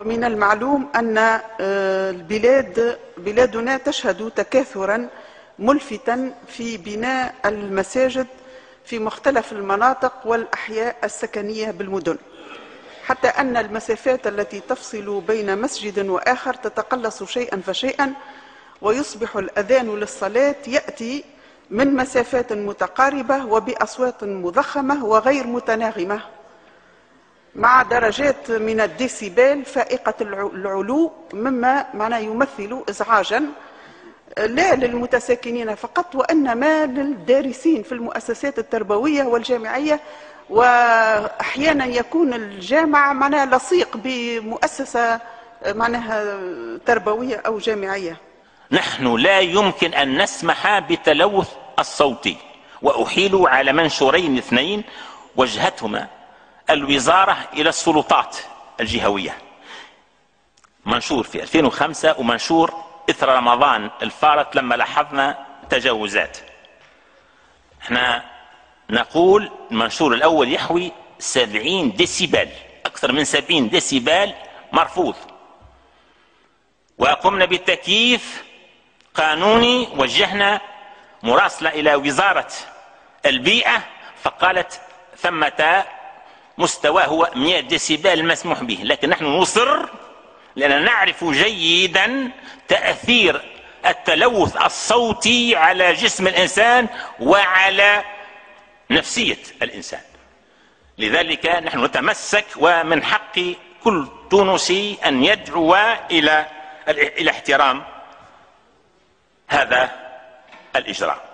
من المعلوم أن بلادنا تشهد تكاثرا ملفتا في بناء المساجد في مختلف المناطق والأحياء السكنية بالمدن، حتى أن المسافات التي تفصل بين مسجد وآخر تتقلص شيئا فشيئا، ويصبح الأذان للصلاة يأتي من مسافات متقاربة وبأصوات مضخمة وغير متناغمة، مع درجات من الديسيبال فائقة العلو، مما يمثل إزعاجا لا للمتساكنين فقط، وإنما للدارسين في المؤسسات التربوية والجامعية. وأحيانا يكون الجامع لصيق بمؤسسة تربوية أو جامعية. نحن لا يمكن أن نسمح بالتلوث الصوتي، وأحيل على منشورين اثنين وجهتهما الوزارة إلى السلطات الجهوية، منشور في 2005 ومنشور إثر رمضان الفارط لما لاحظنا تجاوزات. احنا نقول المنشور الأول يحوي 70 ديسيبل، أكثر من 70 ديسيبل مرفوض، وقمنا بالتكييف قانوني. وجهنا مراسلة إلى وزارة البيئة فقالت ثمة مستوى هو 100 ديسيبل مسموح به، لكن نحن نصر لأننا نعرف جيدا تأثير التلوث الصوتي على جسم الإنسان وعلى نفسية الإنسان. لذلك نحن نتمسك، ومن حق كل تونسي أن يدعو إلى احترام هذا الإجراء.